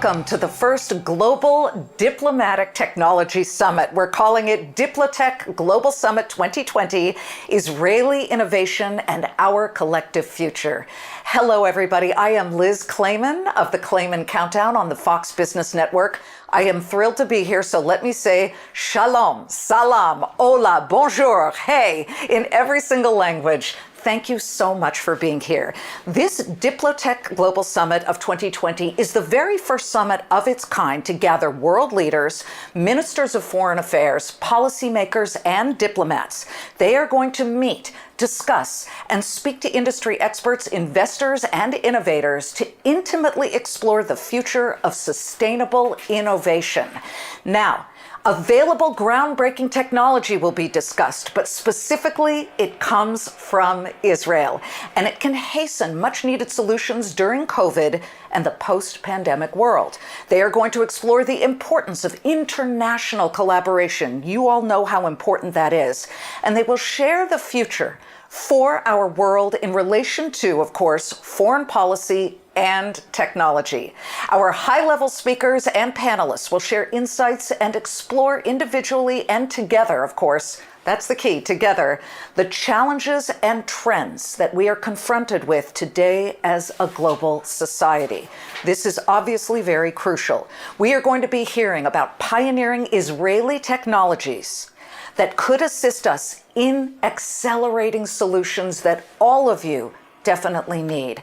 Welcome to the first Global Diplomatic Technology Summit. We're calling it DiploTech Global Summit 2020, Israeli Innovation and Our Collective Future. Hello, everybody. I am Liz Klayman of the Klayman Countdown on the Fox Business Network. I am thrilled to be here, so let me say shalom, salam, hola, bonjour, hey, in every single language. Thank you so much for being here. This DiploTech Global Summit of 2020 is the very first summit of its kind to gather world leaders, ministers of foreign affairs, policymakers, and diplomats. They are going to meet, discuss, and speak to industry experts, investors, and innovators to intimately explore the future of sustainable innovation. Now, available groundbreaking technology will be discussed, but specifically it comes from Israel, and it can hasten much needed solutions during COVID and the post-pandemic world. They are going to explore the importance of international collaboration. You all know how important that is. And they will share the future for our world in relation to, of course, foreign policy and technology. Our high-level speakers and panelists will share insights and explore individually and together, of course, that's the key, together, the challenges and trends that we are confronted with today as a global society. This is obviously very crucial. We are going to be hearing about pioneering Israeli technologies that could assist us in accelerating solutions that all of you definitely need.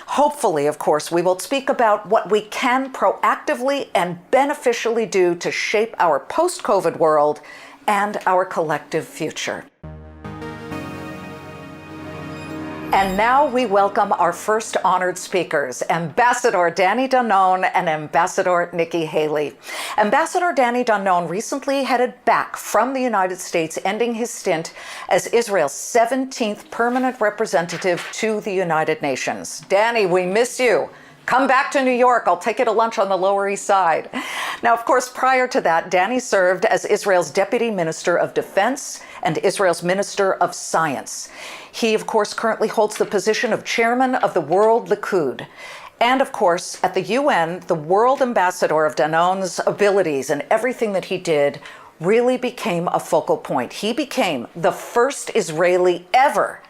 Hopefully, of course, we will speak about what we can proactively and beneficially do to shape our post-COVID world and our collective future. And now we welcome our first honored speakers, Ambassador Danon and Ambassador Nikki Haley. Ambassador Danon recently headed back from the United States, ending his stint as Israel's 17th permanent representative to the United Nations. Danny, we miss you. Come back to New York. I'll take you to lunch on the Lower East Side. Now, of course, prior to that, Danny served as Israel's Deputy Minister of Defense and Israel's Minister of Science. He, of course, currently holds the position of Chairman of the World Likud. And, of course, at the UN, the World Ambassador of Danon's abilities and everything that he did really became a focal point. He became the first Israeli ever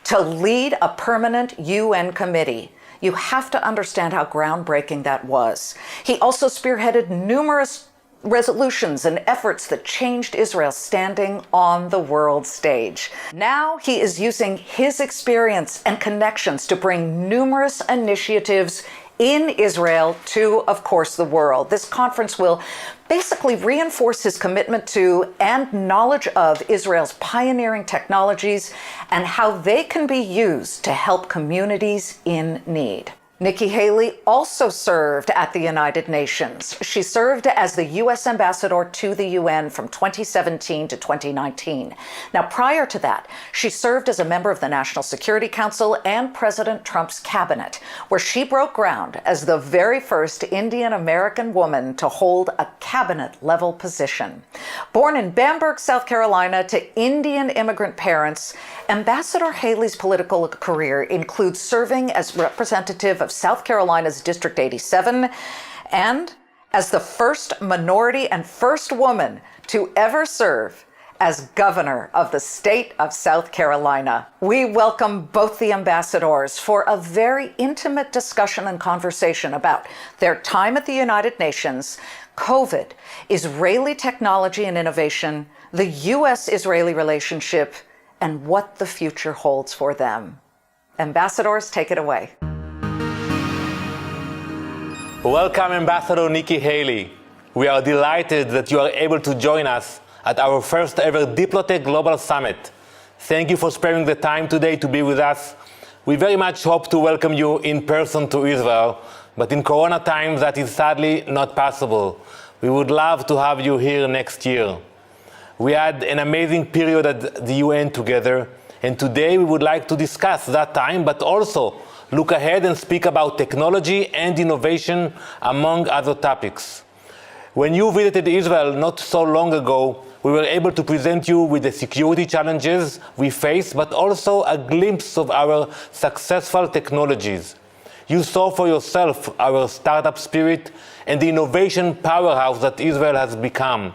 to lead a permanent UN committee. You have to understand how groundbreaking that was. He also spearheaded numerous resolutions and efforts that changed Israel's standing on the world stage. Now he is using his experience and connections to bring numerous initiatives in Israel to, of course, the world. This conference will basically reinforce his commitment to and knowledge of Israel's pioneering technologies and how they can be used to help communities in need. Nikki Haley also served at the United Nations. She served as the U.S. ambassador to the UN from 2017 to 2019. Now, prior to that, she served as a member of the National Security Council and President Trump's cabinet, where she broke ground as the very first Indian-American woman to hold a cabinet-level position. Born in Bamberg, South Carolina, to Indian immigrant parents, Ambassador Haley's political career includes serving as representative of South Carolina's District 87 and as the first minority and first woman to ever serve as governor of the state of South Carolina. We welcome both the ambassadors for a very intimate discussion and conversation about their time at the United Nations, COVID, Israeli technology and innovation, the U.S.-Israeli relationship, and what the future holds for them. Ambassadors, take it away. Welcome, Ambassador Nikki Haley. We are delighted that you are able to join us at our first ever DiploTech Global Summit. Thank you for sparing the time today to be with us. We very much hope to welcome you in person to Israel, but in Corona times that is sadly not possible. We would love to have you here next year. We had an amazing period at the UN together, and today we would like to discuss that time, but also look ahead and speak about technology and innovation, among other topics. When you visited Israel not so long ago, we were able to present you with the security challenges we face, but also a glimpse of our successful technologies. You saw for yourself our startup spirit and the innovation powerhouse that Israel has become.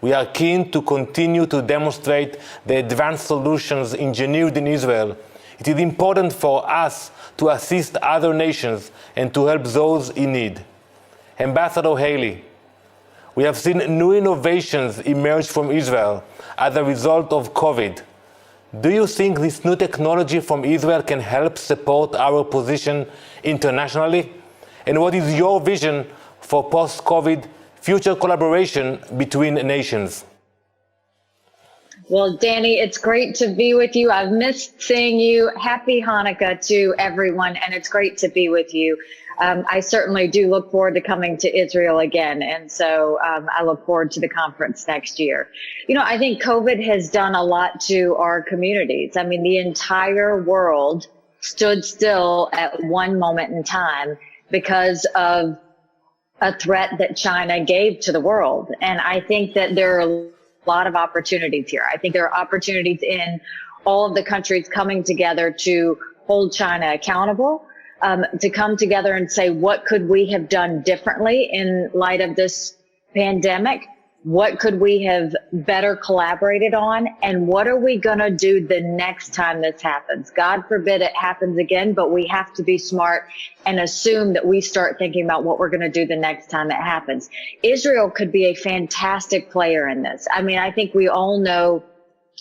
We are keen to continue to demonstrate the advanced solutions engineered in Israel. It is important for us to assist other nations and to help those in need. Ambassador Haley, we have seen new innovations emerge from Israel as a result of COVID. Do you think this new technology from Israel can help support our position internationally? And what is your vision for post-COVID future collaboration between nations? Well, Danny, it's great to be with you. I've missed seeing you. Happy Hanukkah to everyone, and it's great to be with you. I certainly do look forward to coming to Israel again, and so I look forward to the conference next year. You know, I think COVID has done a lot to our communities. I mean, the entire world stood still at one moment in time because of a threat that China gave to the world. And I think that there are a lot of opportunities here. I think there are opportunities in all of the countries coming together to hold China accountable, to come together and say, what could we have done differently in light of this pandemic? What could we have better collaborated on? And what are we going to do the next time this happens? God forbid it happens again, but we have to be smart and assume that we start thinking about what we're going to do the next time it happens. Israel could be a fantastic player in this. I mean, I think we all know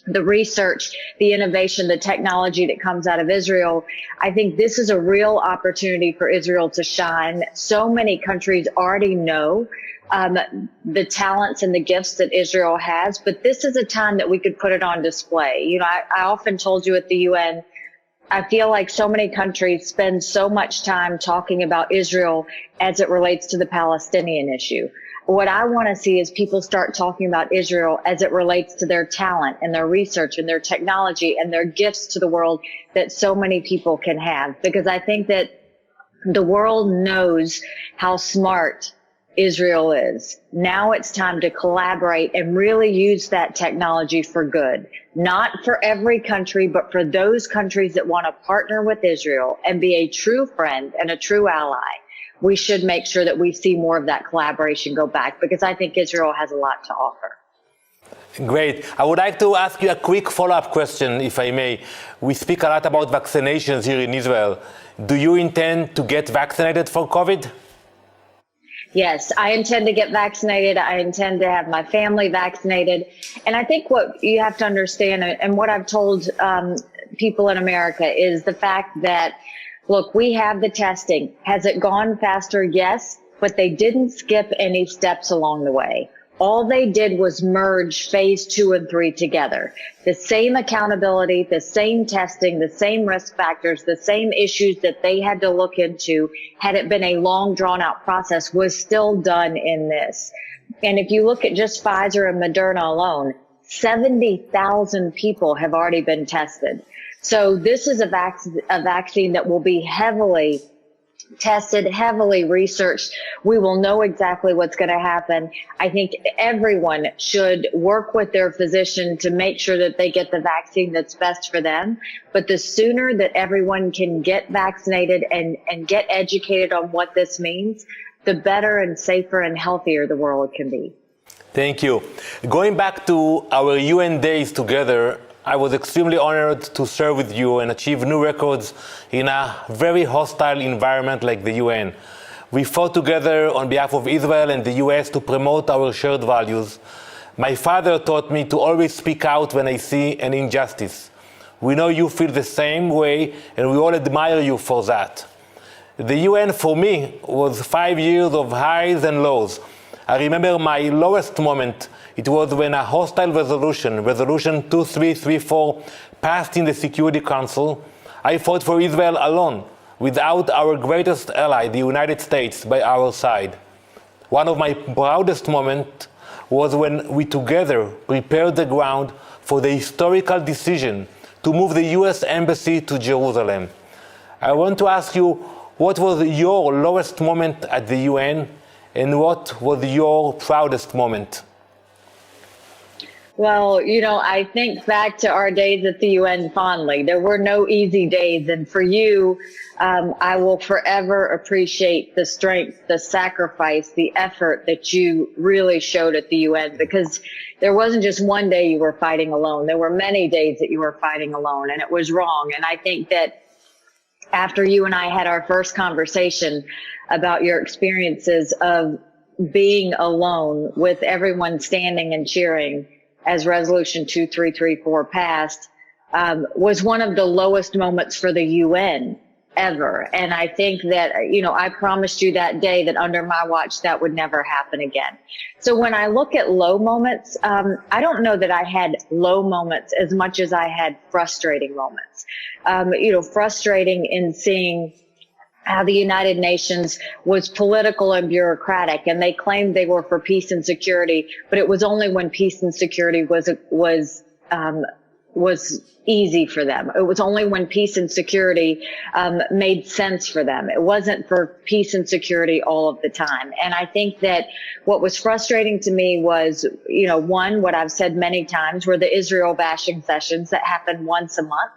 the research, the innovation, the technology that comes out of Israel. I think this is a real opportunity for Israel to shine. So many countries already know the talents and the gifts that Israel has, but this is a time that we could put it on display. You know, I often told you at the UN, I feel like so many countries spend so much time talking about Israel as it relates to the Palestinian issue. What I want to see is people start talking about Israel as it relates to their talent and their research and their technology and their gifts to the world that so many people can have. Because I think that the world knows how smart Israel is. Now it's time to collaborate and really use that technology for good. Not for every country, but for those countries that want to partner with Israel and be a true friend and a true ally. We should make sure that we see more of that collaboration go back, because I think Israel has a lot to offer. Great. I would like to ask you a quick follow-up question, if I may. We speak a lot about vaccinations here in Israel. Do you intend to get vaccinated for COVID? Yes, I intend to get vaccinated. I intend to have my family vaccinated. And I think what you have to understand, and what I've told people in America, is the fact that, look, we have the testing. Has it gone faster? Yes, but they didn't skip any steps along the way. All they did was merge phase 2 and 3 together. The same accountability, the same testing, the same risk factors, the same issues that they had to look into, had it been a long drawn out process, was still done in this. And if you look at just Pfizer and Moderna alone, 70,000 people have already been tested. So this is a vaccine that will be heavily tested, heavily researched. We will know exactly what's going to happen. I think everyone should work with their physician to make sure that they get the vaccine that's best for them. But the sooner that everyone can get vaccinated and get educated on what this means, the better and safer and healthier the world can be. Thank you. Going back to our UN days together, I was extremely honored to serve with you and achieve new records in a very hostile environment like the UN. We fought together on behalf of Israel and the US to promote our shared values. My father taught me to always speak out when I see an injustice. We know you feel the same way, and we all admire you for that. The UN for me was 5 years of highs and lows. I remember my lowest moment. It was when a hostile resolution, Resolution 2334, passed in the Security Council. I fought for Israel alone, without our greatest ally, the United States, by our side. One of my proudest moments was when we together prepared the ground for the historical decision to move the US Embassy to Jerusalem. I want to ask you, what was your lowest moment at the UN, and what was your proudest moment? Well, I think back to our days at the UN fondly. There were no easy days. And for you, I will forever appreciate the strength, the sacrifice, the effort that you really showed at the UN, because there wasn't just one day you were fighting alone. There were many days that you were fighting alone, and it was wrong. And I think that after you and I had our first conversation about your experiences of being alone with everyone standing and cheering as Resolution 2334 passed, was one of the lowest moments for the UN ever. And I think that, I promised you that day that under my watch, that would never happen again. So when I look at low moments, I don't know that I had low moments as much as I had frustrating moments. Frustrating in seeing how the United Nations was political and bureaucratic, and they claimed they were for peace and security, but it was only when peace and security was easy for them. It was only when peace and security made sense for them. It wasn't for peace and security all of the time. And I think that what was frustrating to me was, one, what I've said many times, were the Israel bashing sessions that happen once a month.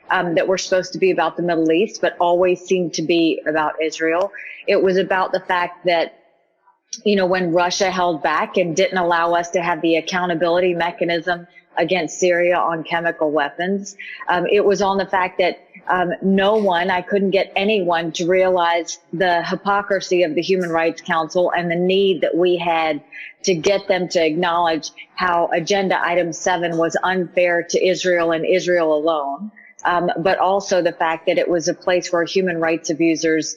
That were supposed to be about the Middle East, but always seemed to be about Israel. It was about the fact that, when Russia held back and didn't allow us to have the accountability mechanism against Syria on chemical weapons. It was on the fact that I couldn't get anyone to realize the hypocrisy of the Human Rights Council and the need that we had to get them to acknowledge how Agenda Item 7 was unfair to Israel and Israel alone. But also the fact that it was a place where human rights abusers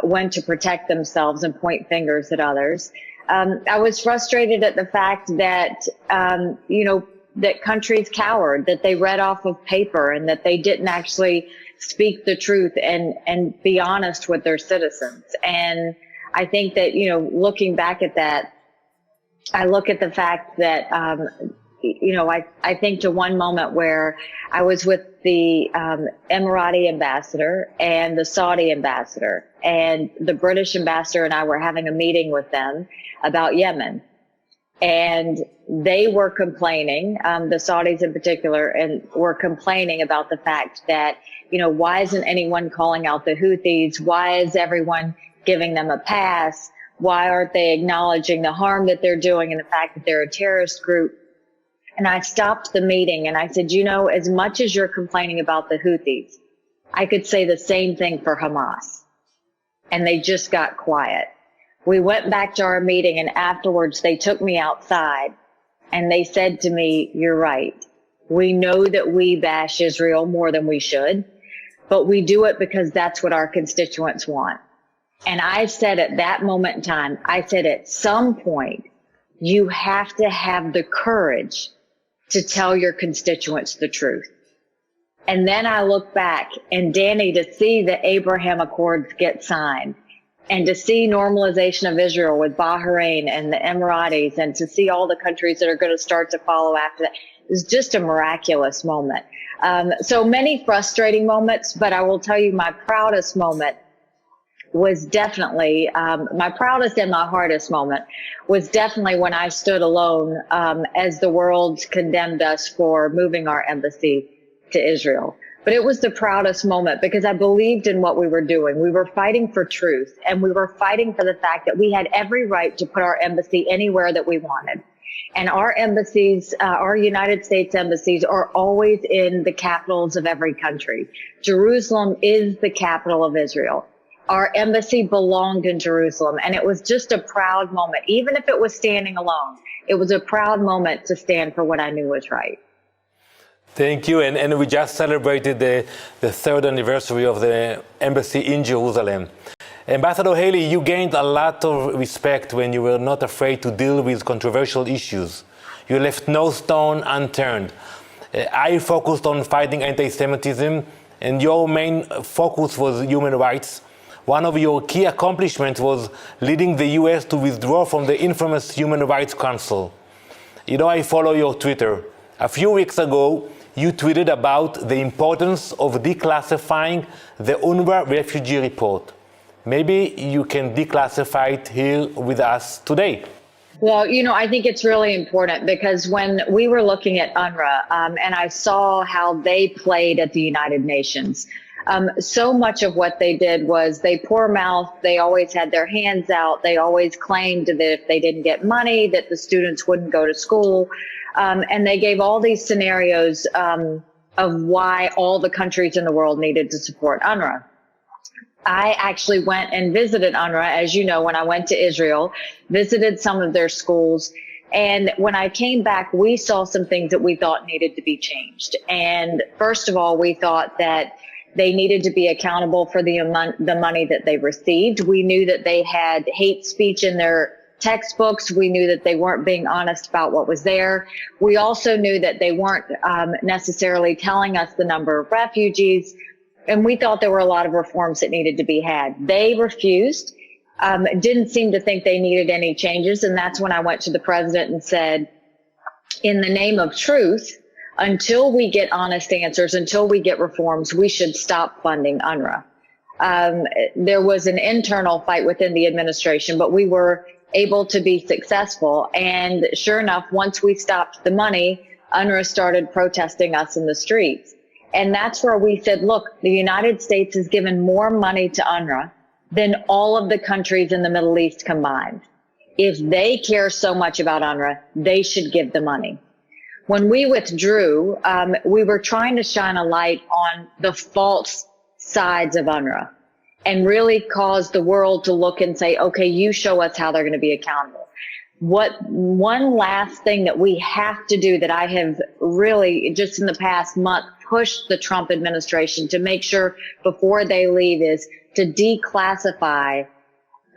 went to protect themselves and point fingers at others. I was frustrated at the fact that, that countries cowered, that they read off of paper, and that they didn't actually speak the truth and be honest with their citizens. And I think that, looking back at that, I look at the fact that, I think to one moment where I was with the Emirati ambassador and the Saudi ambassador, and the British ambassador and I were having a meeting with them about Yemen. And they were complaining, the Saudis in particular, and were complaining about the fact that, why isn't anyone calling out the Houthis? Why is everyone giving them a pass? Why aren't they acknowledging the harm that they're doing and the fact that they're a terrorist group? And I stopped the meeting and I said, as much as you're complaining about the Houthis, I could say the same thing for Hamas. And they just got quiet. We went back to our meeting, and afterwards they took me outside and they said to me, you're right. We know that we bash Israel more than we should, but we do it because that's what our constituents want. And I said at that moment in time, at some point, you have to have the courage to tell your constituents the truth. And then I look back, and Danny, to see the Abraham Accords get signed, and to see normalization of Israel with Bahrain and the Emiratis, and to see all the countries that are going to start to follow after that, is just a miraculous moment. So many frustrating moments, but I will tell you my proudest moment was definitely, my proudest and my hardest moment was definitely when I stood alone as the world condemned us for moving our embassy to Israel. But it was the proudest moment because I believed in what we were doing. We were fighting for truth, and we were fighting for the fact that we had every right to put our embassy anywhere that we wanted. And our embassies, our United States embassies, are always in the capitals of every country. Jerusalem is the capital of Israel. Our embassy belonged in Jerusalem, and it was just a proud moment. Even if it was standing alone, it was a proud moment to stand for what I knew was right. Thank you. And we just celebrated the third anniversary of the embassy in Jerusalem. Ambassador Haley, you gained a lot of respect when you were not afraid to deal with controversial issues. You left no stone unturned. I focused on fighting anti-Semitism, and your main focus was human rights. One of your key accomplishments was leading the US to withdraw from the infamous Human Rights Council. I follow your Twitter. A few weeks ago, you tweeted about the importance of declassifying the UNRWA refugee report. Maybe you can declassify it here with us today. Well, I think it's really important because when we were looking at UNRWA, and I saw how they played at the United Nations, so much of what they did was they poor mouth. They always had their hands out. They always claimed that if they didn't get money, that the students wouldn't go to school. And they gave all these scenarios of why all the countries in the world needed to support UNRWA. I actually went and visited UNRWA, as you know, when I went to Israel, visited some of their schools. And when I came back, we saw some things that we thought needed to be changed. And first of all, we thought that they needed to be accountable for the money that they received. We knew that they had hate speech in their textbooks. We knew that they weren't being honest about what was there. We also knew that they weren't necessarily telling us the number of refugees. And we thought there were a lot of reforms that needed to be had. They refused, didn't seem to think they needed any changes. And that's when I went to the president and said, in the name of truth, until we get honest answers, until we get reforms, we should stop funding UNRWA. There was an internal fight within the administration, but we were able to be successful. And sure enough, once we stopped the money, UNRWA started protesting us in the streets. And that's where we said, look, the United States has given more money to UNRWA than all of the countries in the Middle East combined. If they care so much about UNRWA, they should give the money. When we withdrew, we were trying to shine a light on the false sides of UNRWA and really cause the world to look and say, okay, you show us how they're going to be accountable. One last thing that we have to do that I have really just in the past month pushed the Trump administration to make sure before they leave is to declassify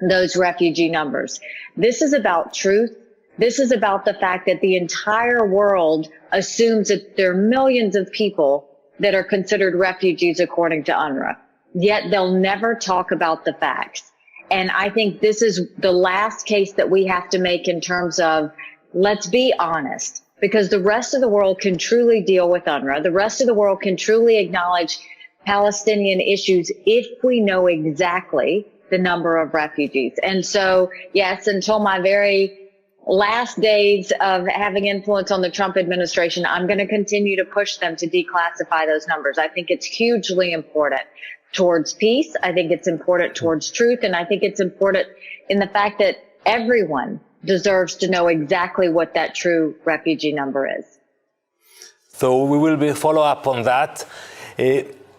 those refugee numbers. This is about truth. This is about the fact that the entire world assumes that there are millions of people that are considered refugees according to UNRWA, yet they'll never talk about the facts. And I think this is the last case that we have to make in terms of let's be honest, because the rest of the world can truly deal with UNRWA. The rest of the world can truly acknowledge Palestinian issues if we know exactly the number of refugees. And so, yes, until my very last days of having influence on the Trump administration, I'm going to continue to push them to declassify those numbers. I think it's hugely important towards peace. I think it's important towards truth. And I think it's important in the fact that everyone deserves to know exactly what that true refugee number is. So we will follow up on that.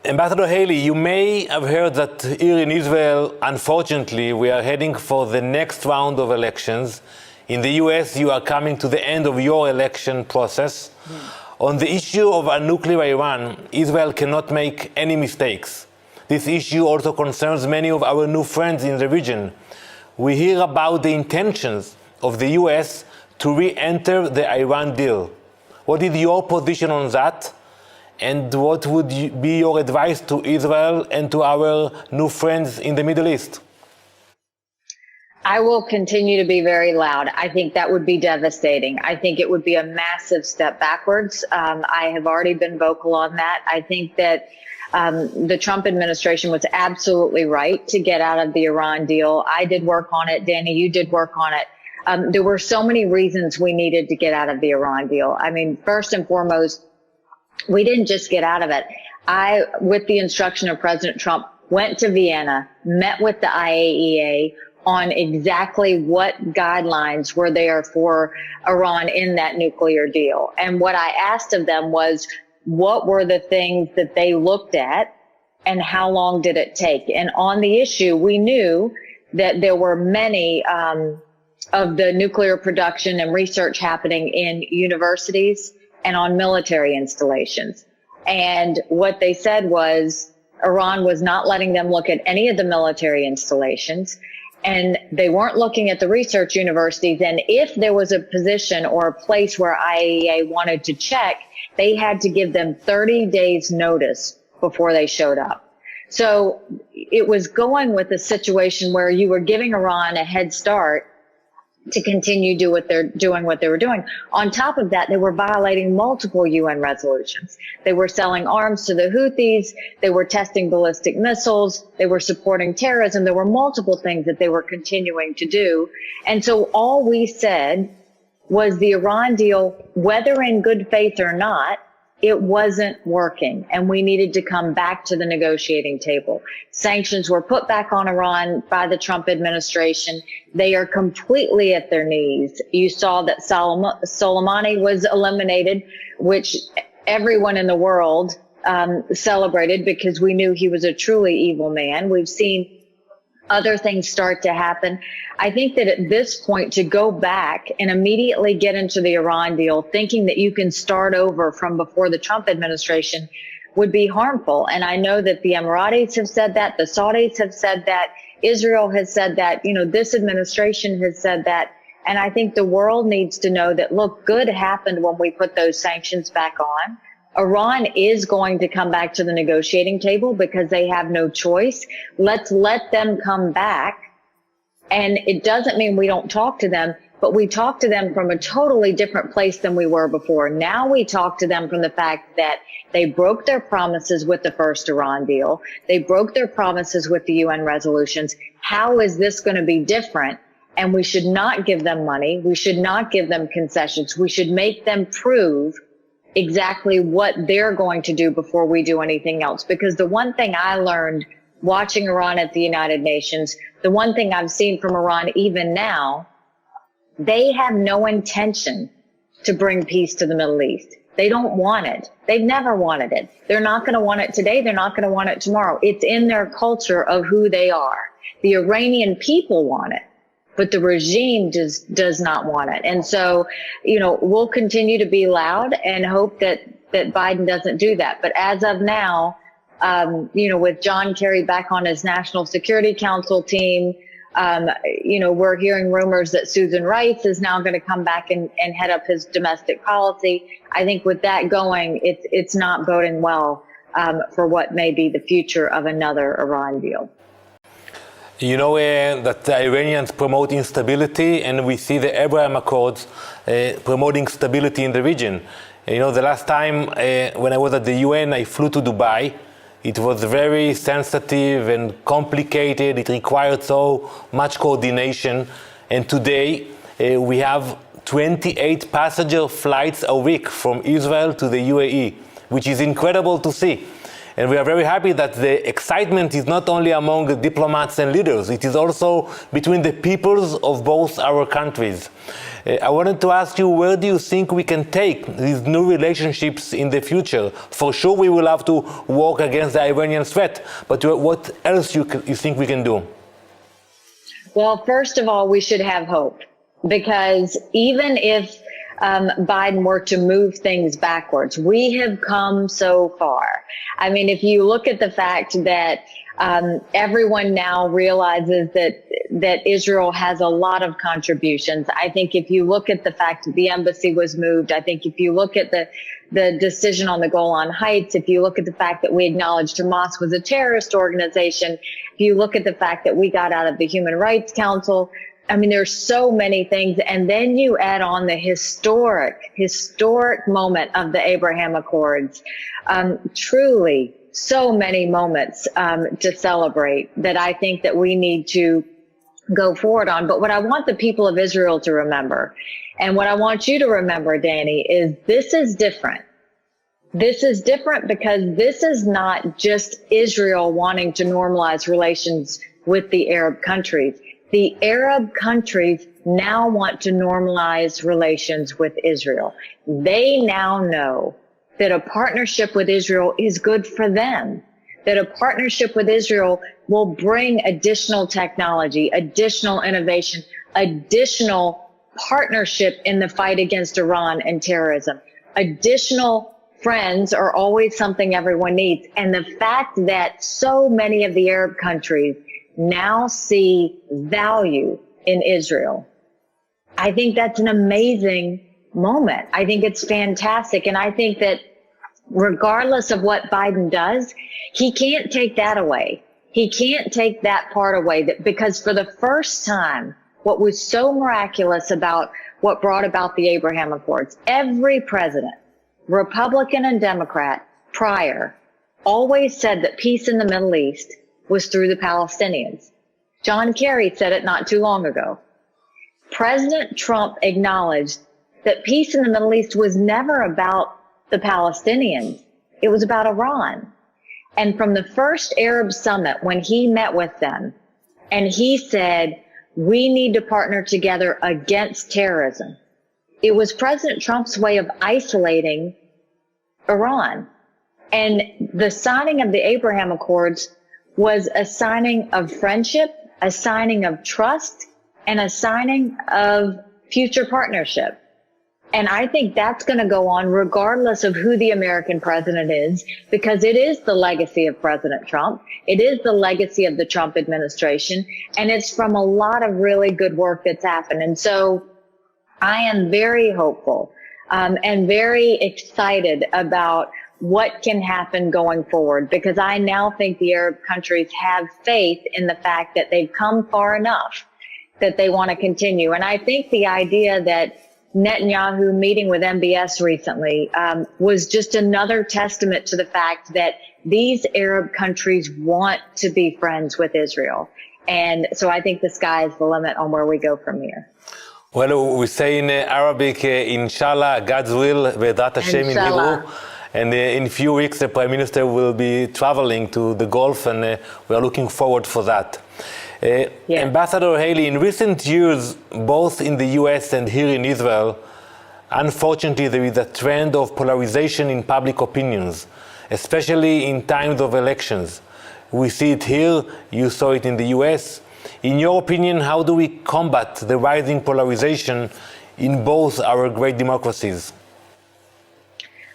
Ambassador Haley, you may have heard that here in Israel, unfortunately, we are heading for the next round of elections. In the US, you are coming to the end of your election process. On the issue of a nuclear Iran, Israel cannot make any mistakes. This issue also concerns many of our new friends in the region. We hear about the intentions of the US to re-enter the Iran deal. What is your position on that? And what would be your advice to Israel and to our new friends in the Middle East? I will continue to be very loud. I think that would be devastating. I think it would be a massive step backwards. I have already been vocal on that. I think that the Trump administration was absolutely right to get out of the Iran deal. I did work on it. Danny, you did work on it. There were so many reasons we needed to get out of the Iran deal. I mean, first and foremost, we didn't just get out of it. I, with the instruction of President Trump, went to Vienna, met with the IAEA on exactly what guidelines were there for Iran in that nuclear deal. And what I asked of them was, what were the things that they looked at and how long did it take? And on the issue, we knew that there were many of the nuclear production and research happening in universities and on military installations. And what they said was Iran was not letting them look at any of the military installations, and they weren't looking at the research universities. And if there was a position or a place where IAEA wanted to check, they had to give them 30 days notice before they showed up. So it was going with a situation where you were giving Iran a head start to continue doing what they were doing. On top of that, they were violating multiple UN resolutions. They were selling arms to the Houthis. They were testing ballistic missiles. They were supporting terrorism. There were multiple things that they were continuing to do. And so all we said was the Iran deal, whether in good faith or not, it wasn't working, and we needed to come back to the negotiating table. Sanctions were put back on Iran by the Trump administration. They are completely at their knees. You saw that Soleimani was eliminated, which everyone in the world celebrated because we knew he was a truly evil man. We've seen other things start to happen. I think that at this point, to go back and immediately get into the Iran deal, thinking that you can start over from before the Trump administration, would be harmful. And I know that the Emiratis have said that, the Saudis have said that, Israel has said that, this administration has said that. And I think the world needs to know that, look, good happened when we put those sanctions back on. Iran is going to come back to the negotiating table because they have no choice. Let's let them come back. And it doesn't mean we don't talk to them, but we talk to them from a totally different place than we were before. Now we talk to them from the fact that they broke their promises with the first Iran deal. They broke their promises with the UN resolutions. How is this going to be different? And we should not give them money. We should not give them concessions. We should make them prove exactly what they're going to do before we do anything else. Because the one thing I learned watching Iran at the United Nations, the one thing I've seen from Iran even now, they have no intention to bring peace to the Middle East. They don't want it. They've never wanted it. They're not going to want it today. They're not going to want it tomorrow. It's in their culture of who they are. The Iranian people want it, but the regime does not want it. And so, we'll continue to be loud and hope that Biden doesn't do that. But as of now, with John Kerry back on his National Security Council team, we're hearing rumors that Susan Rice is now going to come back and head up his domestic policy. I think with that going, it's not boding well for what may be the future of another Iran deal. That the Iranians promote instability, and we see the Abraham Accords promoting stability in the region. The last time when I was at the UN, I flew to Dubai. It was very sensitive and complicated. It required so much coordination. And today we have 28 passenger flights a week from Israel to the UAE, which is incredible to see. And we are very happy that the excitement is not only among the diplomats and leaders, it is also between the peoples of both our countries. I wanted to ask you, where do you think we can take these new relationships in the future? For sure we will have to work against the Iranian threat, but what else you think we can do? Well, first of all, we should have hope, because even if Biden were to move things backwards, we have come so far. I mean, if you look at the fact that everyone now realizes that Israel has a lot of contributions. I think if you look at the fact that the embassy was moved, I think if you look at the decision on the Golan Heights, if you look at the fact that we acknowledged Hamas was a terrorist organization, if you look at the fact that we got out of the Human Rights Council, I mean, there's so many things. And then you add on the historic moment of the Abraham Accords. Truly, so many moments to celebrate that I think that we need to go forward on. But what I want the people of Israel to remember, and what I want you to remember, Danny, is this is different. This is different because this is not just Israel wanting to normalize relations with the Arab countries. The Arab countries now want to normalize relations with Israel. They now know that a partnership with Israel is good for them, that a partnership with Israel will bring additional technology, additional innovation, additional partnership in the fight against Iran and terrorism. Additional friends are always something everyone needs. And the fact that so many of the Arab countries now see value in Israel, I think that's an amazing moment. I think it's fantastic. And I think that regardless of what Biden does, he can't take that away. He can't take that part away, because for the first time, what was so miraculous about what brought about the Abraham Accords. Every president, Republican and Democrat prior, always said that peace in the Middle East was through the Palestinians. John Kerry said it not too long ago. President Trump acknowledged that peace in the Middle East was never about the Palestinians. It was about Iran. And from the first Arab summit, when he met with them, and he said, we need to partner together against terrorism, it was President Trump's way of isolating Iran. And the signing of the Abraham Accords was a signing of friendship, a signing of trust, and a signing of future partnership. And I think that's going to go on regardless of who the American president is, because it is the legacy of President Trump. It is the legacy of the Trump administration. And it's from a lot of really good work that's happened. And so I am very hopeful and very excited about what can happen going forward, because I now think the Arab countries have faith in the fact that they've come far enough that they want to continue. And I think the idea that Netanyahu meeting with MBS recently was just another testament to the fact that these Arab countries want to be friends with Israel. And so I think the sky is the limit on where we go from here. Well, we say in Arabic, Inshallah, God's will, Ve'edat Hashem in Hebrew. And in a few weeks, the Prime Minister will be traveling to the Gulf, and we are looking forward for that. Ambassador Haley, in recent years, both in the US and here in Israel, unfortunately, there is a trend of polarization in public opinions, especially in times of elections. We see it here, you saw it in the US. In your opinion, how do we combat the rising polarization in both our great democracies?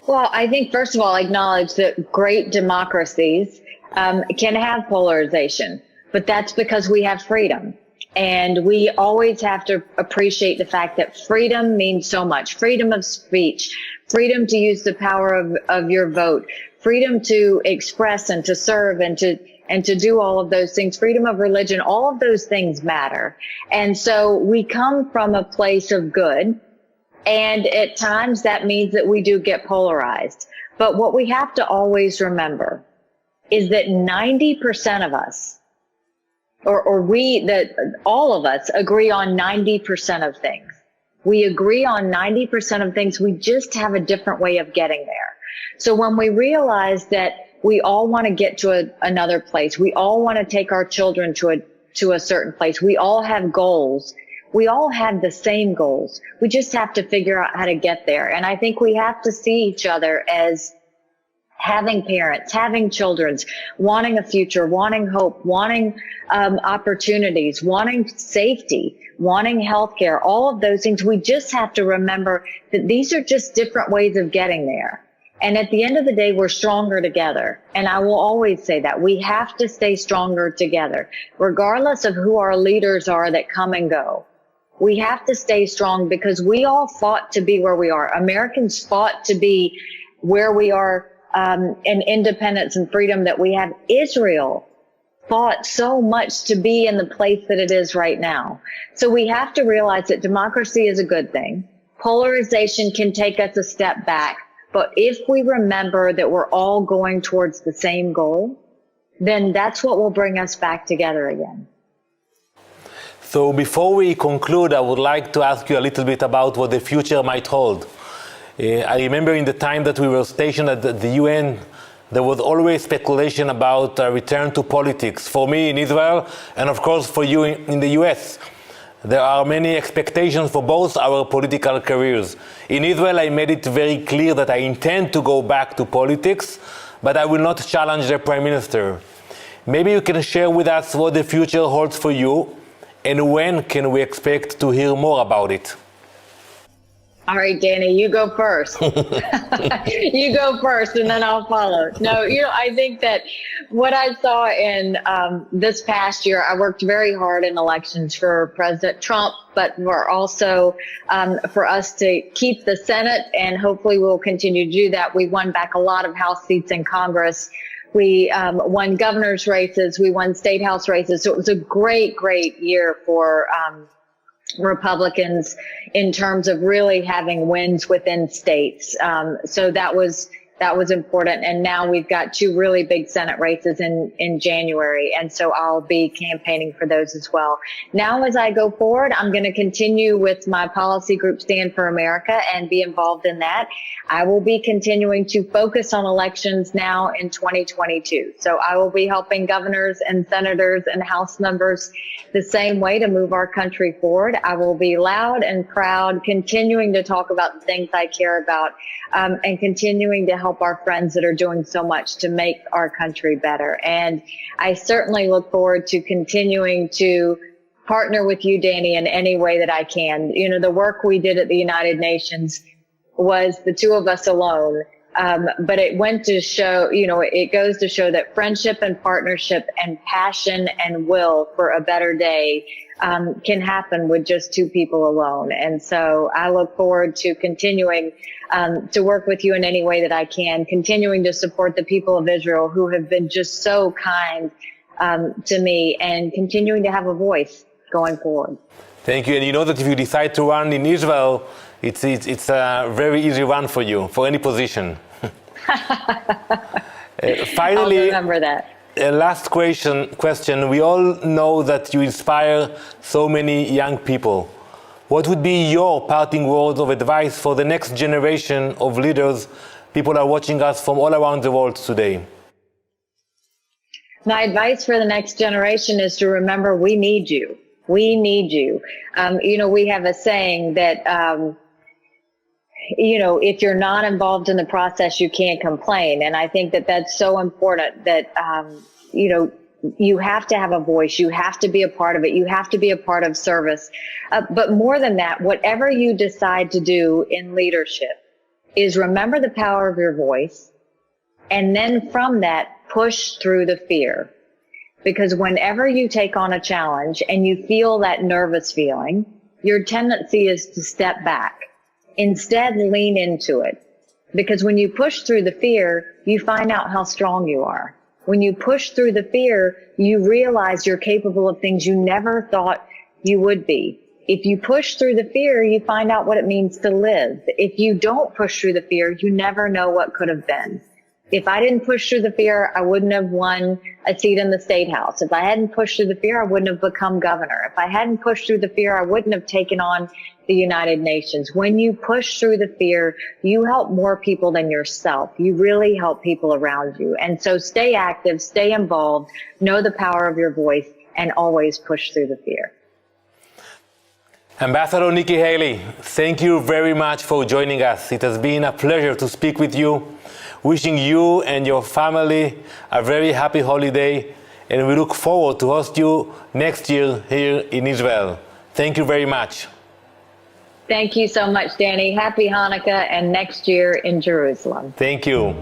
Well, I think, first of all, acknowledge that great democracies can have polarization, but that's because we have freedom. And we always have to appreciate the fact that freedom means so much. Freedom of speech, freedom to use the power of your vote, freedom to express and to serve and to do all of those things, freedom of religion, all of those things matter. And so we come from a place of good. And at times that means that we do get polarized. But what we have to always remember is that 90% of us, all of us agree on 90% of things. We agree on 90% of things. We just have a different way of getting there. So when we realize that we all want to get to another place, we all want to take our children to a certain place, we all have goals. We all have the same goals. We just have to figure out how to get there. And I think we have to see each other as having parents, having children, wanting a future, wanting hope, wanting opportunities, wanting safety, wanting healthcare, all of those things. We just have to remember that these are just different ways of getting there. And at the end of the day, we're stronger together. And I will always say that we have to stay stronger together, regardless of who our leaders are that come and go. We have to stay strong because we all fought to be where we are. Americans fought to be where we are in independence and freedom that we have. Israel fought so much to be in the place that it is right now. So we have to realize that democracy is a good thing. Polarization can take us a step back. But if we remember that we're all going towards the same goal, then that's what will bring us back together again. So before we conclude, I would like to ask you a little bit about what the future might hold. I remember in the time that we were stationed at the UN, there was always speculation about a return to politics. For me in Israel, and of course for you in the US. There are many expectations for both our political careers. In Israel, I made it very clear that I intend to go back to politics, but I will not challenge the Prime Minister. Maybe you can share with us what the future holds for you, and when can we expect to hear more about it? All right, Danny, you go first. You go first, and then I'll follow. No, I think that what I saw in this past year, I worked very hard in elections for President Trump, but we're also for us to keep the Senate, and hopefully we'll continue to do that. We won back a lot of House seats in Congress. We won governor's races. We won state house races. So it was a great, great year for Republicans in terms of really having wins within states. So that was important. And now we've got 2 really big Senate races in January. And so I'll be campaigning for those as well. Now, as I go forward, I'm going to continue with my policy group, Stand for America, and be involved in that. I will be continuing to focus on elections now in 2022. So I will be helping governors and senators and House members the same way to move our country forward. I will be loud and proud, continuing to talk about the things I care about, and continuing to help our friends that are doing so much to make our country better. And I certainly look forward to continuing to partner with you, Danny, in any way that I can. You know, the work we did at the United Nations was the 2 of us alone. But it went to show, you know, it goes to show that friendship and partnership and passion and will for a better day can happen with just 2 people alone. And so I look forward to continuing to work with you in any way that I can, continuing to support the people of Israel who have been just so kind to me, and continuing to have a voice going forward. Thank you. And you know that if you decide to run in Israel, it's a very easy run for you, for any position. Finally, I'll remember that. Last question. We all know that you inspire so many young people. What would be your parting words of advice for the next generation of leaders? People are watching us from all around the world today. My advice for the next generation is to remember we need you. We need you. You know, we have a saying that, you know, if you're not involved in the process, you can't complain. And I think that that's so important that, you know, you have to have a voice. You have to be a part of it. You have to be a part of service. But more than that, whatever you decide to do in leadership is remember the power of your voice. And then from that, push through the fear. Because whenever you take on a challenge and you feel that nervous feeling, your tendency is to step back. Instead, lean into it. Because when you push through the fear, you find out how strong you are. When you push through the fear, you realize you're capable of things you never thought you would be. If you push through the fear, you find out what it means to live. If you don't push through the fear, you never know what could have been. If I didn't push through the fear, I wouldn't have won a seat in the State House. If I hadn't pushed through the fear, I wouldn't have become governor. If I hadn't pushed through the fear, I wouldn't have taken on the United Nations. When you push through the fear, you help more people than yourself. You really help people around you. And so stay active, stay involved, know the power of your voice, and always push through the fear. Ambassador Nikki Haley, thank you very much for joining us. It has been a pleasure to speak with you. Wishing you and your family a very happy holiday, and we look forward to host you next year here in Israel. Thank you very much. Thank you so much, Danny. Happy Hanukkah, and next year in Jerusalem. Thank you.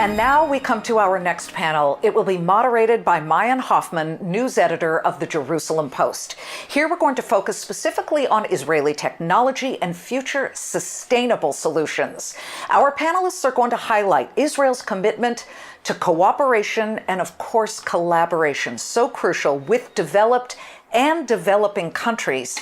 And now we come to our next panel. It will be moderated by Mayan Hoffman, news editor of the Jerusalem Post. Here we're going to focus specifically on Israeli technology and future sustainable solutions. Our panelists are going to highlight Israel's commitment to cooperation and, of course, collaboration, so crucial with developed and developing countries.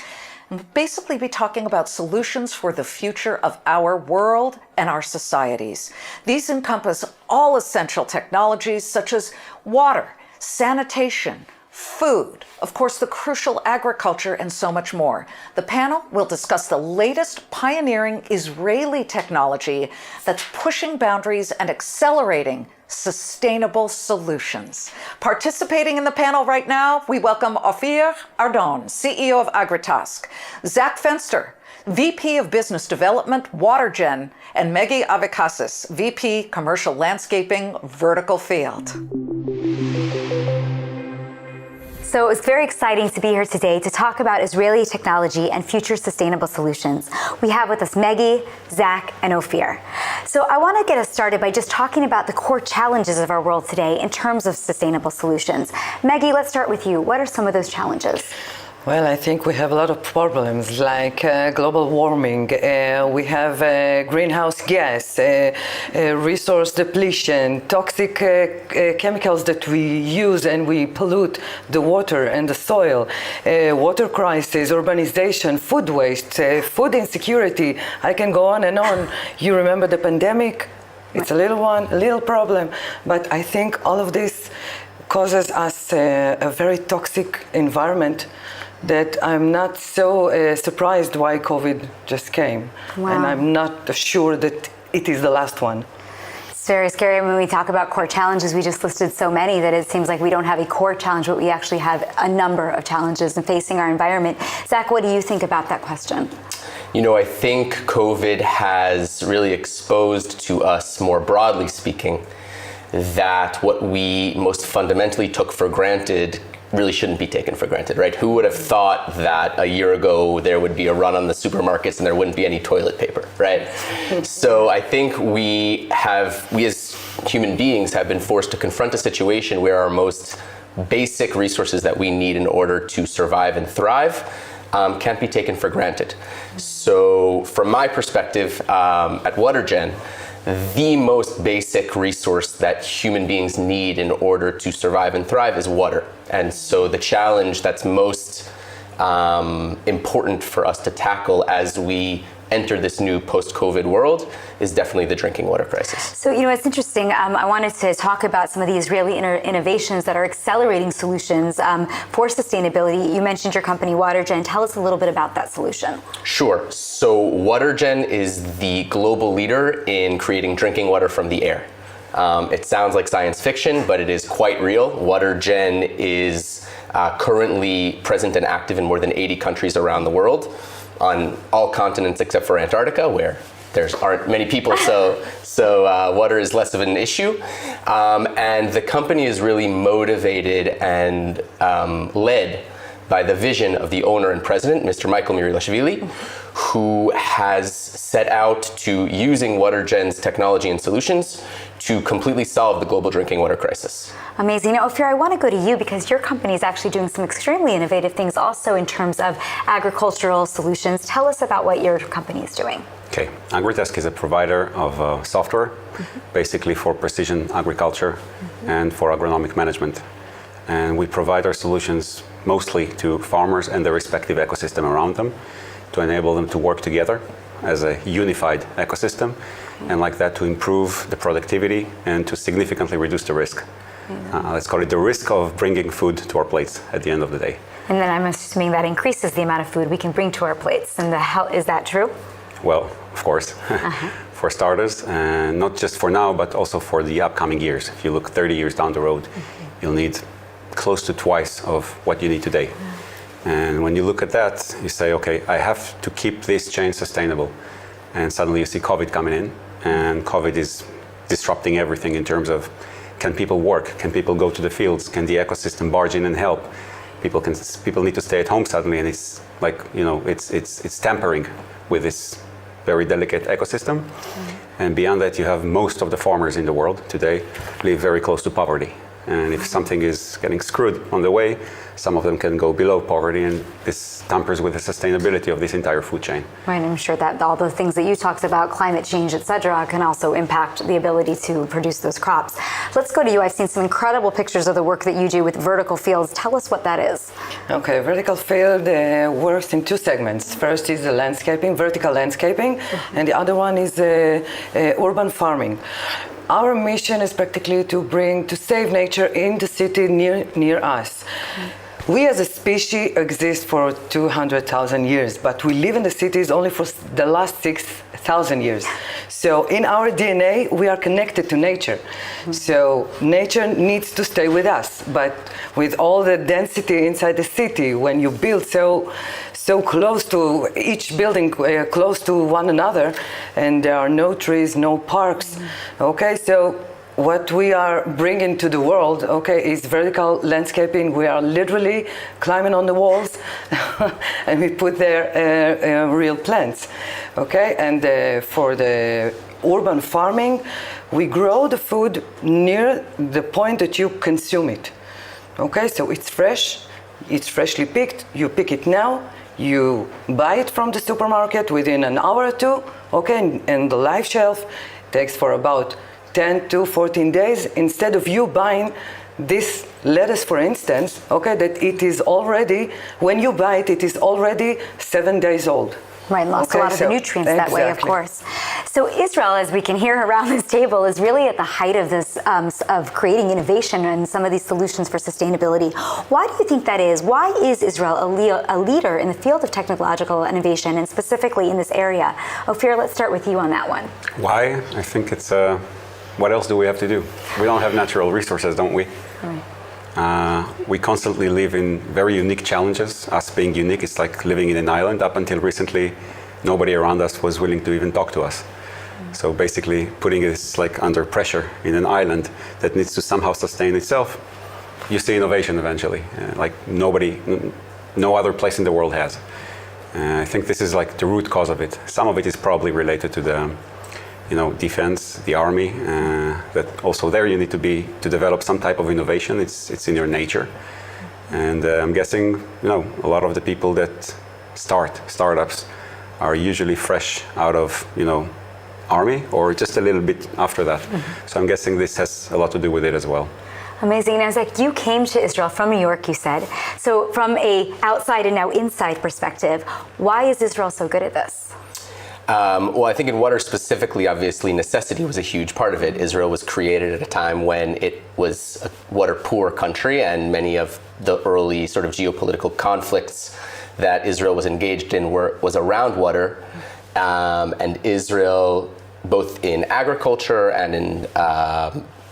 We'll basically be talking about solutions for the future of our world and our societies. These encompass all essential technologies such as water, sanitation, food, of course, the crucial agriculture, and so much more. The panel will discuss the latest pioneering Israeli technology that's pushing boundaries and accelerating sustainable solutions. Participating in the panel right now, we welcome Ophir Ardon, CEO of Agritask, Zach Fenster, VP of Business Development, WaterGen, and Meggy Avikasis, VP Commercial Landscaping, Vertical Field. So it's very exciting to be here today to talk about Israeli technology and future sustainable solutions. We have with us Meggy, Zach, and Ophir. So I want to get us started by just talking about the core challenges of our world today in terms of sustainable solutions. Meggy, let's start with you. What are some of those challenges? Well, I think we have a lot of problems like global warming, we have greenhouse gas, resource depletion, toxic chemicals that we use and we pollute the water and the soil, water crisis, urbanization, food waste, food insecurity. I can go on and on. You remember the pandemic? It's a little problem, but I think all of this causes us a very toxic environment that I'm not so surprised why COVID just came. Wow. And I'm not sure that it is the last one. It's very scary when we talk about core challenges. We just listed so many that it seems like we don't have a core challenge, but we actually have a number of challenges in facing our environment. Zach, what do you think about that question? You know, I think COVID has really exposed to us, more broadly speaking, that what we most fundamentally took for granted really shouldn't be taken for granted, right? Who would have thought that a year ago there would be a run on the supermarkets and there wouldn't be any toilet paper, right? So I think we as human beings have been forced to confront a situation where our most basic resources that we need in order to survive and thrive can't be taken for granted. So from my perspective at WaterGen, the most basic resource that human beings need in order to survive and thrive is water. And so the challenge that's most important for us to tackle as we enter this new post-COVID world is definitely the drinking water crisis. So, you know, it's interesting. I wanted to talk about some of the Israeli innovations that are accelerating solutions for sustainability. You mentioned your company, WaterGen. Tell us a little bit about that solution. Sure. So WaterGen is the global leader in creating drinking water from the air. It sounds like science fiction, but it is quite real. WaterGen is currently present and active in more than 80 countries around the world, on all continents except for Antarctica, where there aren't many people, so water is less of an issue. And the company is really motivated and led by the vision of the owner and president, Mr. Michael Mirilashvili, who has set out to using WaterGen's technology and solutions to completely solve the global drinking water crisis. Amazing. Now, Ophir, I want to go to you because your company is actually doing some extremely innovative things also in terms of agricultural solutions. Tell us about what your company is doing. Okay, Agritech is a provider of software, basically for precision agriculture and for agronomic management. And we provide our solutions mostly to farmers and the respective ecosystem around them to enable them to work together as a unified ecosystem, and like that to improve the productivity and to significantly reduce the risk. Let's call it the risk of bringing food to our plates at the end of the day. And then I'm assuming that increases the amount of food we can bring to our plates. And is that true? Well, of course, for starters, and not just for now, but also for the upcoming years. If you look 30 years down the road, you'll need close to twice of what you need today. And when you look at that, you say, okay, I have to keep this chain sustainable. And suddenly you see COVID coming in, and COVID is disrupting everything in terms of, can people work? Can people go to the fields? Can the ecosystem barge in and help? People need to stay at home suddenly, and it's like, you know, it's tampering with this very delicate ecosystem. And beyond that, you have most of the farmers in the world today live very close to poverty. And if something is getting screwed on the way, some of them can go below poverty, and this tampers with the sustainability of this entire food chain. Right, I'm sure that all the things that you talked about, climate change, et cetera, can also impact the ability to produce those crops. Let's go to you. I've seen some incredible pictures of the work that you do with vertical fields. Tell us what that is. Okay, vertical field works in two segments. First is the landscaping, vertical landscaping, and the other one is urban farming. Our mission is practically to save nature in the city near us. We as a species exist for 200,000 years, but we live in the cities only for the last 6,000 years. So in our DNA, we are connected to nature. So nature needs to stay with us, but with all the density inside the city, when you build so close to each building, close to one another, and there are no trees, no parks. Okay, so what we are bringing to the world, okay, is vertical landscaping. We are literally climbing on the walls, and we put there real plants. Okay, and for the urban farming, we grow the food near the point that you consume it. Okay, so it's fresh, it's freshly picked, you pick it now, you buy it from the supermarket within an hour or two, okay, and the live shelf takes for about 10 to 14 days, instead of you buying this lettuce, for instance, okay, that it is already, when you buy it, it is already 7 days old. Right, lost a lot of the nutrients that way, of course. So Israel, as we can hear around this table, is really at the height of this, of creating innovation and some of these solutions for sustainability. Why do you think that is? Why is Israel a leader in the field of technological innovation, and specifically in this area? Ophir, let's start with you on that one. Why? I think it's, what else do we have to do? We don't have natural resources, don't we? Right. We constantly live in very unique challenges. Us being unique, it's like living in an island. Up until recently, nobody around us was willing to even talk to us. So basically, putting us like under pressure in an island that needs to somehow sustain itself, you see innovation eventually, like no other place in the world has. I think this is like the root cause of it. Some of it is probably related to the defense, the army, that also there you need to develop some type of innovation. It's in your nature. And I'm guessing, a lot of the people that start startups are usually fresh out of, army or just a little bit after that. Mm-hmm. So I'm guessing this has a lot to do with it as well. Amazing. Now, Zach, you came to Israel from New York, you said. So from a outside and now inside perspective, why is Israel so good at this? Well, I think in water specifically, obviously, necessity was a huge part of it. Israel was created at a time when it was a water-poor country, and many of the early sort of geopolitical conflicts that Israel was engaged in was around water. And Israel, both in agriculture and in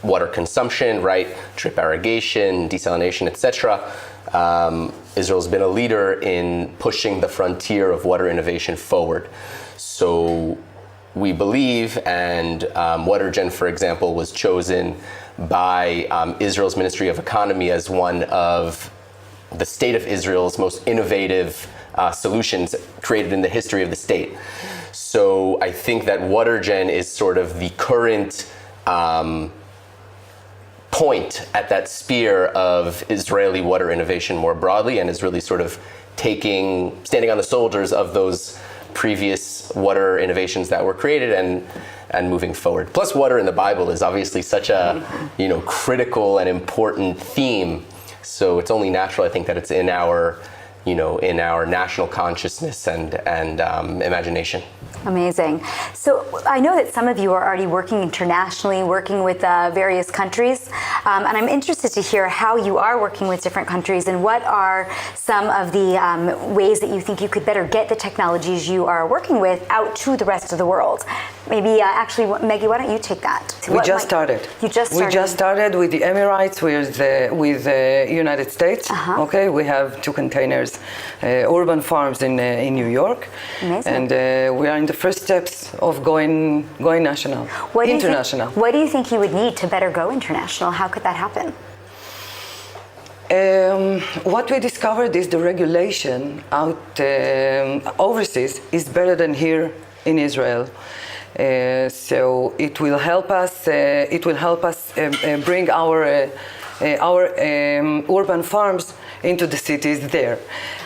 water consumption, right, drip irrigation, desalination, etc., Israel's been a leader in pushing the frontier of water innovation forward. So we believe, and WaterGen, for example, was chosen by Israel's Ministry of Economy as one of the state of Israel's most innovative solutions created in the history of the state. So I think that WaterGen is sort of the current point at that spear of Israeli water innovation more broadly, and is really sort of standing on the shoulders of those previous water innovations that were created and moving forward. Plus, water in the Bible is obviously such a critical and important theme. So it's only natural, I think, that it's in our national consciousness and imagination. Amazing. So I know that some of you are already working internationally, working with various countries, and I'm interested to hear how you are working with different countries and what are some of the ways that you think you could better get the technologies you are working with out to the rest of the world. Maybe actually, Maggie, why don't you take that? We just started. You just started? We just started with the Emirates, with the United States. Uh-huh. Okay, we have 2 containers, urban farms in New York. Amazing. And we are in the first steps of going national, international. What do you think you would need to better go international? How could that happen? What we discovered is the regulation out overseas is better than here in Israel. So it will help us. Bring our urban farms into the cities there.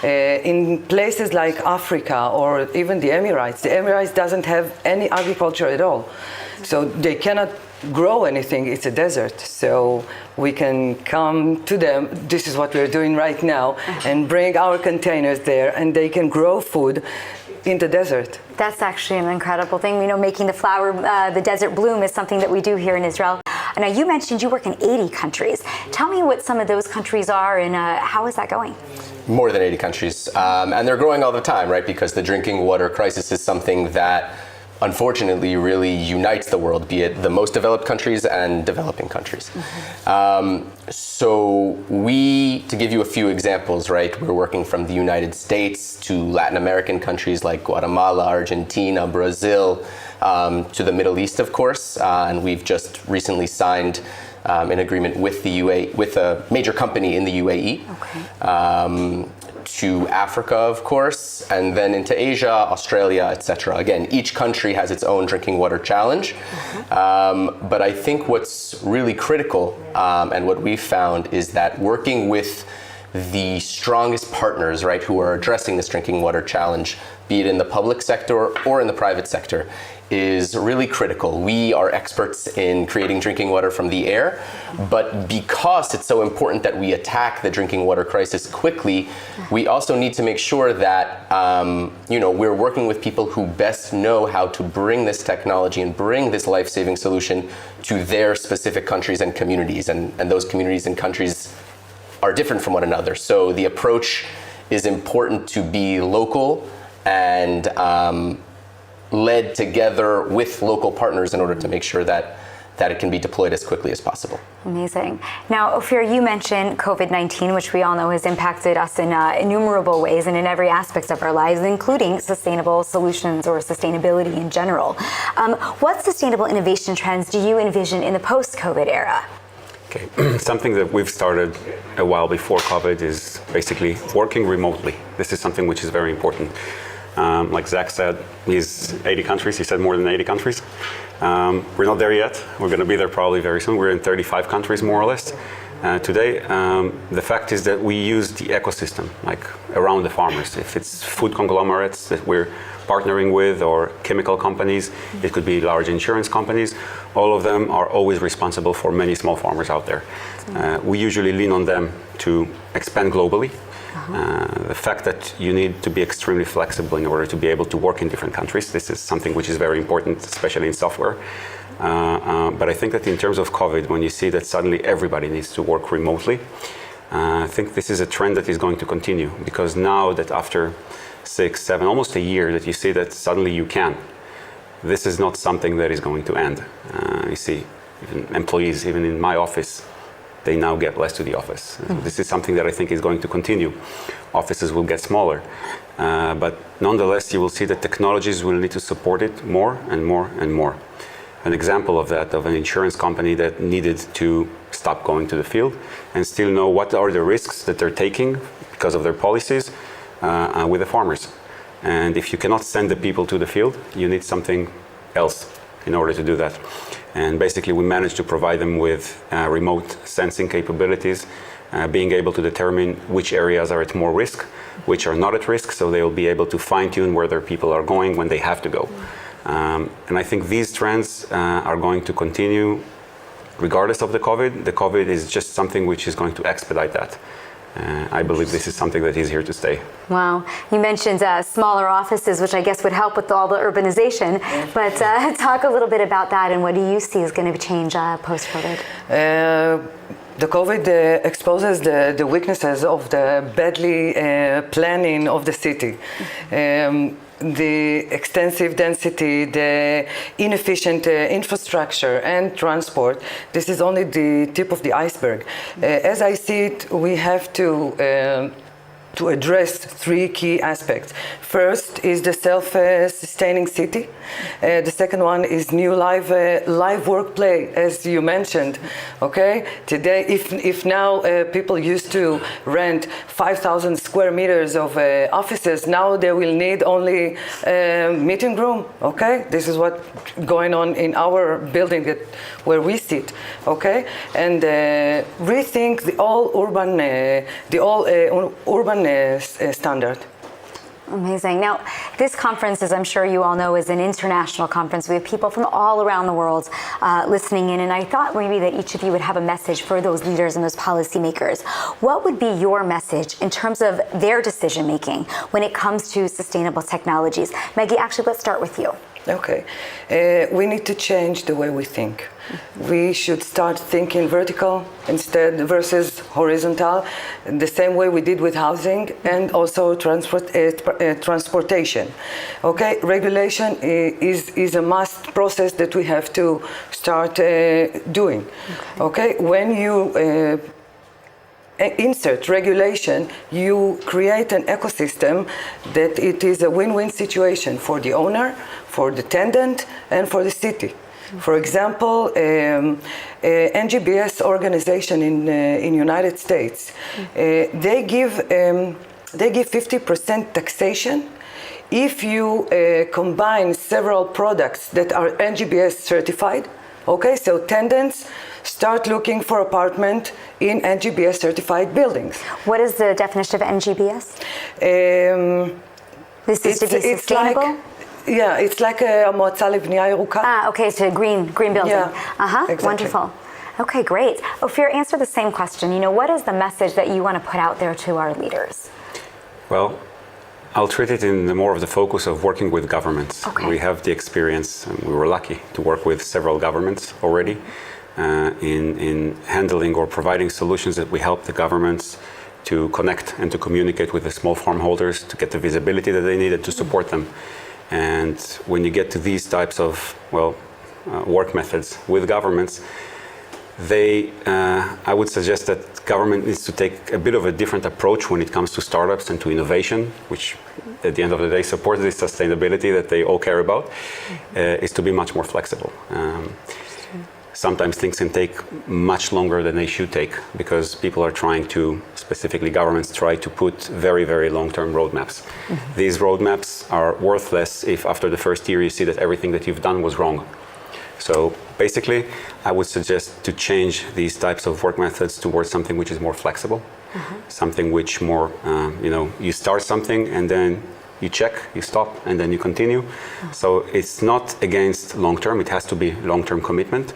In places like Africa or even the Emirates doesn't have any agriculture at all, so they cannot grow anything. It's a desert. So we can come to them. This is what we're doing right now, and bring our containers there, and they can grow food in the desert. That's actually an incredible thing. Making the flower, the desert bloom is something that we do here in Israel. Now, you mentioned you work in 80 countries. Tell me what some of those countries are and how is that going? More than 80 countries. And they're growing all the time, right? Because the drinking water crisis is something that unfortunately really unites the world, be it the most developed countries and developing countries. Mm-hmm. So to give you a few examples, right, we're working from the United States to Latin American countries like Guatemala, Argentina, Brazil, to the Middle East, of course, and we've just recently signed an agreement with with a major company in the UAE. Okay. To Africa, of course, and then into Asia, Australia, etc. Again, each country has its own drinking water challenge. Mm-hmm. But I think what's really critical and what we've found is that working with the strongest partners, right, who are addressing this drinking water challenge, be it in the public sector or in the private sector, is really critical. We are experts in creating drinking water from the air, but because it's so important that we attack the drinking water crisis quickly, we also need to make sure that we're working with people who best know how to bring this technology and bring this life-saving solution to their specific countries and communities, and those communities and countries are different from one another. So the approach is important to be local and led together with local partners in order to make sure that it can be deployed as quickly as possible. Amazing. Now, Ophir, you mentioned COVID-19, which we all know has impacted us in innumerable ways and in every aspect of our lives, including sustainable solutions or sustainability in general. What sustainable innovation trends do you envision in the post-COVID era? Okay, something that we've started a while before COVID is basically working remotely. This is something which is very important. Like Zach said, he's 80 countries. He said more than 80 countries. We're not there yet. We're going to be there probably very soon. We're in 35 countries, more or less. Today, the fact is that we use the ecosystem, like around the farmers. If it's food conglomerates that we're partnering with or chemical companies, it could be large insurance companies. All of them are always responsible for many small farmers out there. We usually lean on them to expand globally. The fact that you need to be extremely flexible in order to be able to work in different countries, this is something which is very important, especially in software. But I think that in terms of COVID, when you see that suddenly everybody needs to work remotely, I think this is a trend that is going to continue, because now that after 6, 7, almost a year that you see that suddenly you can, this is not something that is going to end. You see, even employees, even in my office, they now get less to the office. This is something that I think is going to continue. Offices will get smaller, but nonetheless, you will see that technologies will need to support it more and more and more. An example of that, of an insurance company that needed to stop going to the field and still know what are the risks that they're taking because of their policies with the farmers. And if you cannot send the people to the field, you need something else in order to do that. And basically we managed to provide them with remote sensing capabilities, being able to determine which areas are at more risk, which are not at risk, so they'll be able to fine-tune where their people are going when they have to go. And I think these trends are going to continue regardless of the COVID. The COVID is just something which is going to expedite that. I believe this is something that is here to stay. Wow. You mentioned smaller offices, which I guess would help with all the urbanization, but talk a little bit about that, and what do you see is going to change post-COVID? The COVID exposes the weaknesses of the badly planning of the city. The extensive density, the inefficient infrastructure and transport. This is only the tip of the iceberg. As I see it, we have to address 3 key aspects. First is the self-sustaining city. The second one is new live workplace, as you mentioned. Okay, today, if now people used to rent 5,000 square meters of offices, now they will need only a meeting room. Okay, this is what going on in our building where we sit. Okay, and rethink the all urban standard. Amazing. Now, this conference, as I'm sure you all know, is an international conference. We have people from all around the world listening in, and I thought maybe that each of you would have a message for those leaders and those policymakers. What would be your message in terms of their decision-making when it comes to sustainable technologies? Maggie, actually, let's start with you. Okay. We need to change the way we think. We should start thinking vertical instead versus horizontal, the same way we did with housing and also transportation. Okay, regulation is a must process that we have to start doing. Okay, when you insert regulation, you create an ecosystem that it is a win-win situation for the owner, for the tenant, and for the city. For example, NGBS organization in United States, they give 50% taxation if you combine several products that are NGBS certified. Okay, so tenants start looking for apartment in NGBS certified buildings. What is the definition of NGBS? This is to be It's sustainable? like, yeah, it's like a המועצה לבנייה ירוקה. Okay, it's a green building. Yeah, exactly. Wonderful. Okay, great. Ophir, answer the same question. What is the message that you want to put out there to our leaders? Well, I'll treat it in more of the focus of working with governments. Okay. We have the experience, and we were lucky to work with several governments already in handling or providing solutions that we help the governments to connect and to communicate with the small farm holders to get the visibility that they need and to support them. And when you get to these types of, work methods with governments, I would suggest that government needs to take a bit of a different approach when it comes to startups and to innovation, which at the end of the day supports the sustainability that they all care about, is to be much more flexible. Sometimes things can take much longer than they should take because people are trying to, specifically governments, try to put very, very long-term roadmaps. Mm-hmm. These roadmaps are worthless if after the first year you see that everything that you've done was wrong. So basically, I would suggest to change these types of work methods towards something which is more flexible, something which more, you start something and then you check, you stop, and then you continue. So it's not against long-term, it has to be long-term commitment,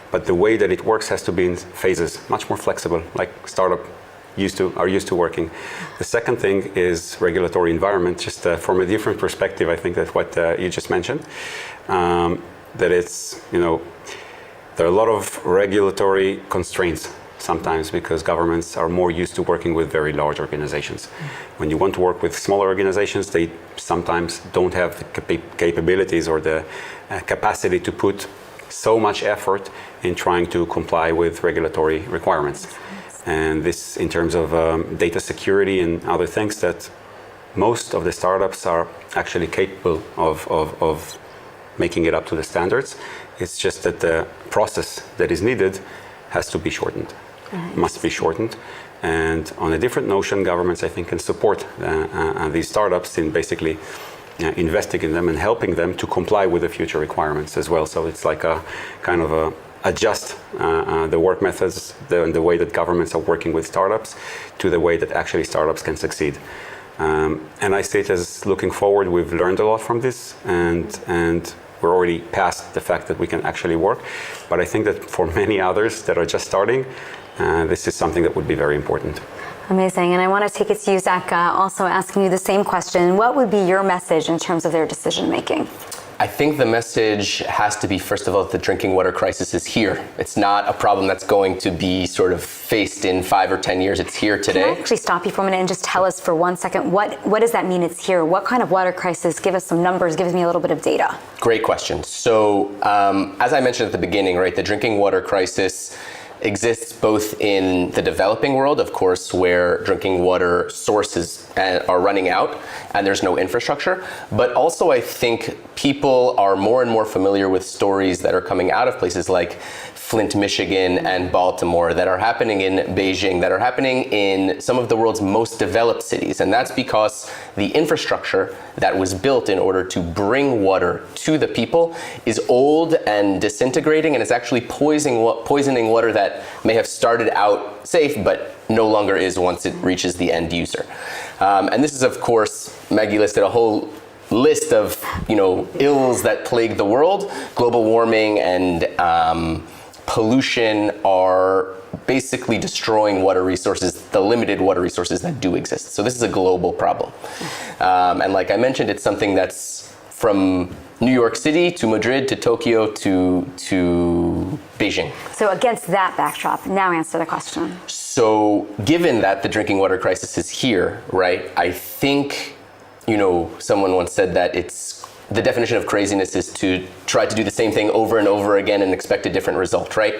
but the way that it works has to be in phases, much more flexible, like startup are used to working. The second thing is regulatory environment, just from a different perspective, I think that's what you just mentioned. That it's, there are a lot of regulatory constraints sometimes because governments are more used to working with very large organizations. When you want to work with smaller organizations, they sometimes don't have the capabilities or the capacity to put so much effort in trying to comply with regulatory requirements. And this in terms of data security and other things that most of the startups are actually capable of making it up to the standards. It's just that the process that is needed has to be shortened, must be shortened. And on a different notion, governments, I think, can support these startups in basically investing in them and helping them to comply with the future requirements as well. So it's like a kind of adjust the work methods, the way that governments are working with startups to the way that actually startups can succeed. And I see it as looking forward, we've learned a lot from this and we're already past the fact that we can actually work. But I think that for many others that are just starting, this is something that would be very important. Amazing. And I want to take it to you, Zach, also asking you the same question. What would be your message in terms of their decision making? I think the message has to be, first of all, that the drinking water crisis is here. It's not a problem that's going to be sort of faced in 5 or 10 years. It's here today. Can I actually stop you for a minute and just tell us for 1 second, what does that mean it's here? What kind of water crisis? Give us some numbers, give me a little bit of data. Great question. So as I mentioned at the beginning, right, the drinking water crisis exists both in the developing world, of course, where drinking water sources are running out and there's no infrastructure. But also I think people are more and more familiar with stories that are coming out of places like Flint, Michigan and Baltimore that are happening in Beijing, that are happening in some of the world's most developed cities. And that's because the infrastructure that was built in order to bring water to the people is old and disintegrating, and it's actually poisoning water that may have started out safe but no longer is once it reaches the end user. And this is, of course, Maggie listed a whole list of ills that plague the world. Global warming and pollution are basically destroying water resources, the limited water resources that do exist. So this is a global problem. And like I mentioned, it's something that's from New York City to Madrid to Tokyo to Beijing. So against that backdrop, now answer the question. So given that the drinking water crisis is here, right, I think, someone once said that the definition of craziness is to try to do the same thing over and over again and expect a different result, right?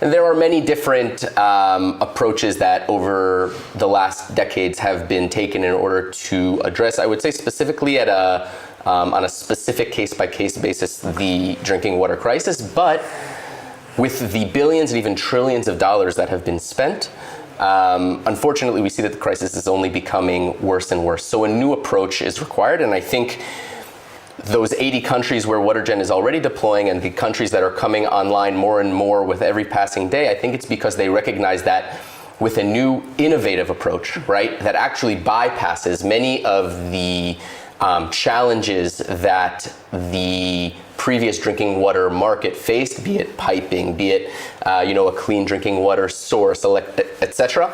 And there are many different approaches that over the last decades have been taken in order to address, I would say specifically on a specific case-by-case basis, the drinking water crisis. But with the billions and even trillions of dollars that have been spent, unfortunately, we see that the crisis is only becoming worse and worse. So a new approach is required, and I think those 80 countries where WaterGen is already deploying and the countries that are coming online more and more with every passing day, I think it's because they recognize that with a new innovative approach, right, that actually bypasses many of the challenges that the previous drinking water market faced, be it piping, be it a clean drinking water source, etc.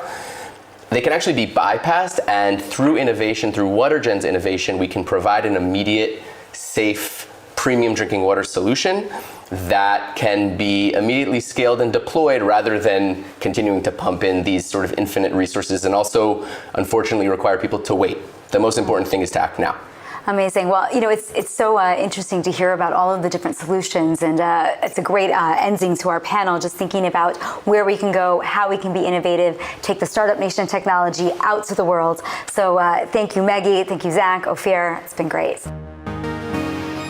They can actually be bypassed, and through innovation, through WaterGen's innovation, we can provide an immediate, safe, premium drinking water solution that can be immediately scaled and deployed rather than continuing to pump in these sort of infinite resources and also, unfortunately, require people to wait. The most important thing is to act now. Amazing. Well, it's so interesting to hear about all of the different solutions, and it's a great ending to our panel, just thinking about where we can go, how we can be innovative, take the Startup Nation technology out to the world. So thank you, Maggie. Thank you, Zach, Ophir. It's been great.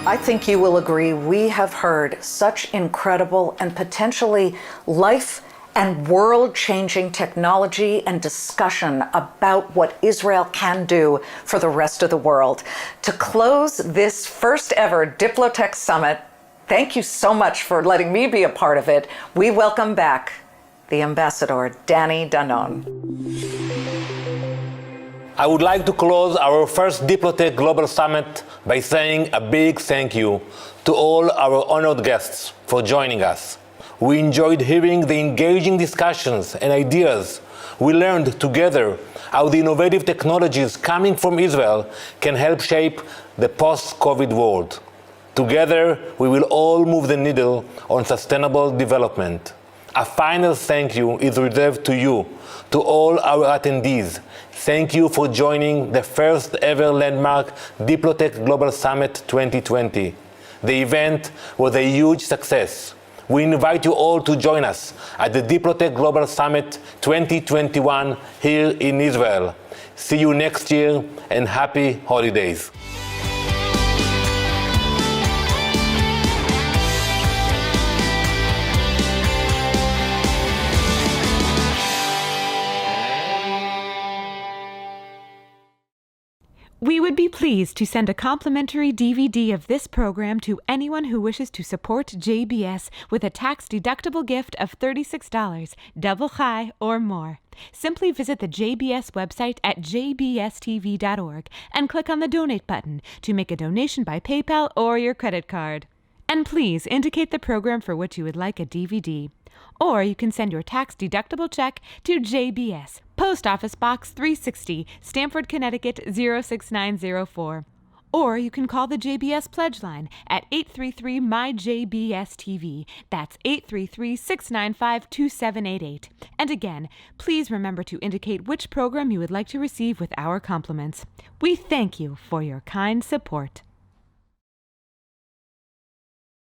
I think you will agree, we have heard such incredible and potentially life and world-changing technology and discussion about what Israel can do for the rest of the world. To close this first ever DiploTech Summit, thank you so much for letting me be a part of it. We welcome back the Ambassador, Danon. I would like to close our first DiploTech Global Summit by saying a big thank you to all our honored guests for joining us. We enjoyed hearing the engaging discussions and ideas. We learned together how the innovative technologies coming from Israel can help shape the post-COVID world. Together, we will all move the needle on sustainable development. A final thank you is reserved to you, to all our attendees. Thank you for joining the first ever landmark DiploTech Global Summit 2020. The event was a huge success. We invite you all to join us at the DiploTech Global Summit 2021 here in Israel. See you next year, and happy holidays. We would be pleased to send a complimentary DVD of this program to anyone who wishes to support JBS with a tax-deductible gift of $36, double high or more. Simply visit the JBS website at jbstv.org and click on the Donate button to make a donation by PayPal or your credit card. And please indicate the program for which you would like a DVD. Or you can send your tax-deductible check to JBS, Post Office Box 360, Stamford, Connecticut 06904. Or you can call the JBS Pledge Line at 833-MY-JBS-TV. That's 833-695-2788. And again, please remember to indicate which program you would like to receive with our compliments. We thank you for your kind support.